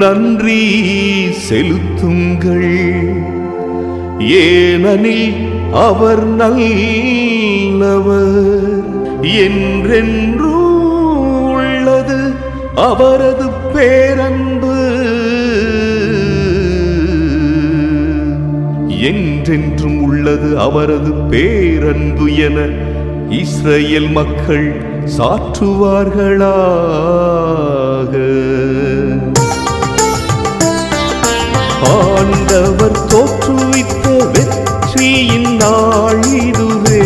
நன்றி செலுத்துங்கள். ஏனெனில் அவர் நல்லவர், என்றென்றும் உள்ளது அவரது பேரன்பு, என்றென்றும் உள்ளது அவரது பேரன்பு என இஸ்ரவேல் மக்கள் சாற்றுவார்களாக. ஆண்டவர் தோற்றுவித்த வெற்றியின் நாள் இதுவே,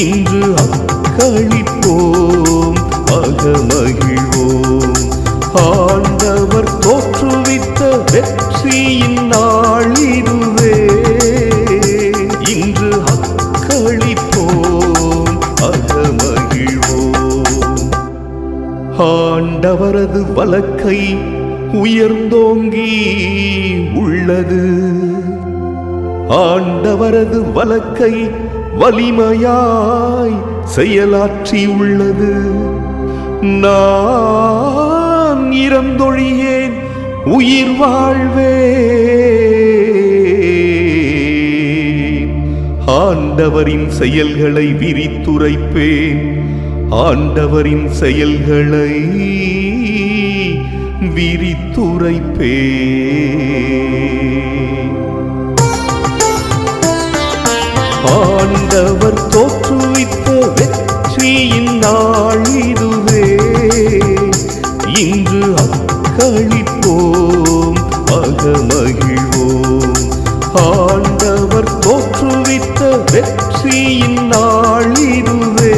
இன்று அக்களிப்போம் அகமகிழ்வோம். ஆண்டவர் தோற்றுவித்த வெற்றியின் நாள் இதுவே, இன்று அக்களிப்போம் அகமகிழ்வோம். ஆண்டவரது வலக்கை உயர்ந்தோங்கி உள்ளது, ஆண்டவரது வலக்கை வலிமையாய் செயலாற்றி உள்ளது. நான் இறந்தொழியேன், உயிர் வாழ்வேன். ஆண்டவரின் செயல்களை விரித்துரைப்பேன், ஆண்டவரின் செயல்களை விரித்துரைப்பேன். ஆண்டவர் தோற்றுவித்த வெற்றியின் நாள் இதுவே, இன்று அக்களிப்போம் அகமகிழ்வோம். ஆண்டவர் தோற்றுவித்த வெற்றியின் நாள் இதுவே,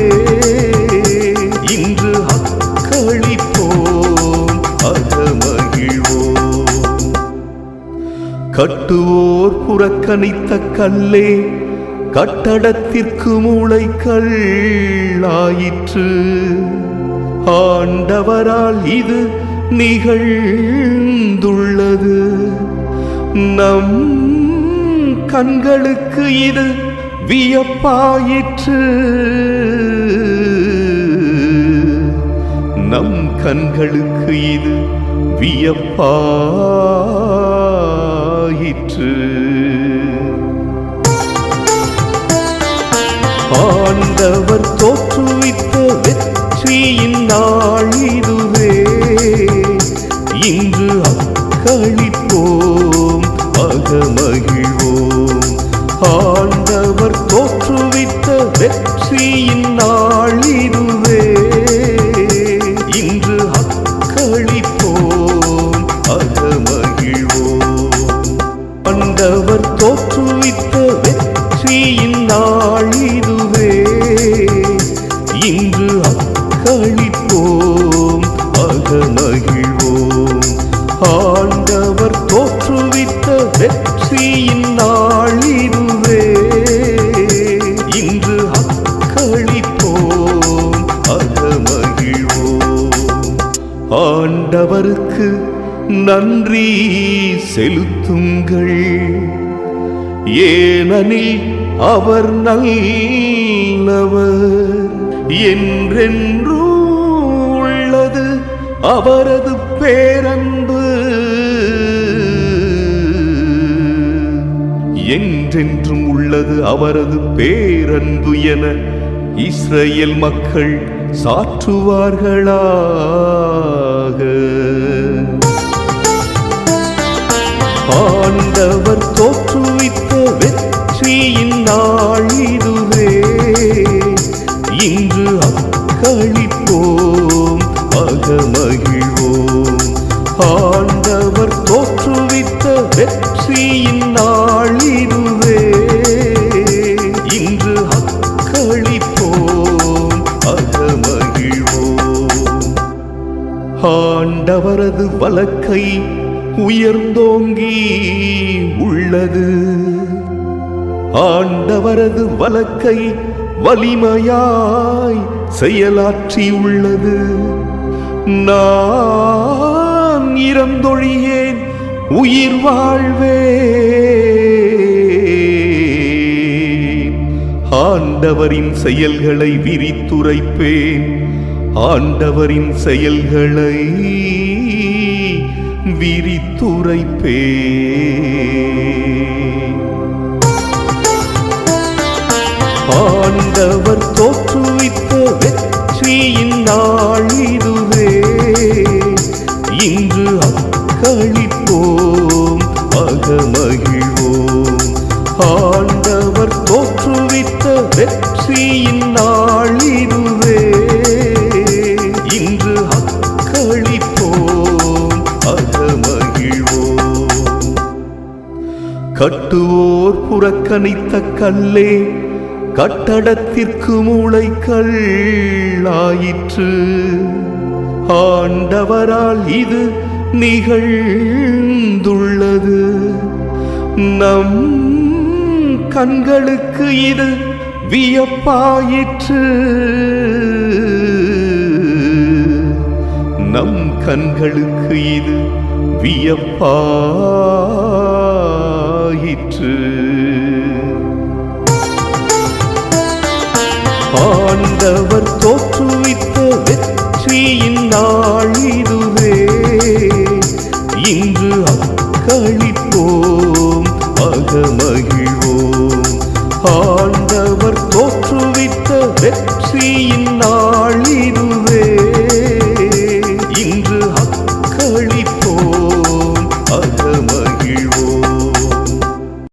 இன்று அக்களிப்போம் அகமகிழ்வோம். கட்டுவோர் புறக்கணித்த கல்லே கட்டடத்திற்கு மூளைக்கல் ஆயிற்று. ஆண்டவரால் இது நிகழ்ந்துள்ளது, நம் கண்களுக்கு இது வியப்பாயிற்று. நம் கண்களுக்கு இது வியப்பாயிற்று. ஆண்டவர் தோற்றுவித்த வெற்றியின் நாள் இதுவே, இன்று அக்களிப்போம் அகமகிழ்வோம். ஆண்டவர் தோற்றுவித்த வெற்றியின் நாள் இதுவே, இன்று அக்களிப்போம் அகமகிழ்வோம். ஆண்டவர் தோற்றுவித்த வெற்றியின் நாள் இதுவே, இன்று அக்களிப்போம் அகமகிழ்வோம். ஆண்டவர் தோற்றுவித்த வெற்றியின் நாள் இதுவே, இன்று அக்களிப்போம் அகமகிழ்வோம். ஆண்டவருக்கு நன்றி செலுத்துங்கள். ஏனெனில் அவர் நல்லவர், என்றென்றும் உள்ளது அவரது பேரன்பு, என்றென்றும் உள்ளது அவரது பேரன்பு என இஸ்ரவேல் மக்கள் சாற்றுவார்களாக. ஆண்டவர் தோற்றுவித்த வெற்றியின் நாள் இதுவே, இன்று அக்களிப்போம் அகமகிழ்வோம். ஆண்டவர் தோற்றுவித்த வெற்றியின் நாள் இதுவே, இன்று அக்களிப்போம் அகமகிழ்வோம். ஆண்டவரது வலக்கை உயர்ந்தோங்கி உள்ளது, ஆண்டவரது வலக்கை வலிமையாய் செயலாற்றி உள்ளது. நான் இறந்தொழியேன், உயிர் வாழ்வேன். ஆண்டவரின் செயல்களை விரித்துரைப்பேன், ஆண்டவரின் செயல்களை விரித்துரைப்பே. ஆண்டவர் தோற்றுவித்த வெற்றியின் நாள் இதுவே, இன்று அக்களிப்போம் அகமகிழ்வோம். ஆண்டவர் தோற்றுவித்த வெற்றியின் நாள் இதுவே, இன்று அக்களிப்போம் அகமகிழ்வோம். கட்டுவோர் புறக்கணித்த கல்லே கட்டடத்திற்கு மூளைக்கல் ஆயிற்று. ஆண்டவரால் இது நிகழ்ந்துள்ளது. நம் கண்களுக்கு இது வியப்பாயிற்று. நம் கண்களுக்கு இது வியப்பாயிற்று. ஆண்டவர் தோற்றுவித்த வெற்றியின் நாள் இதுவே, இன்று அக்களிப்போம் அகமகிழ்வோம்.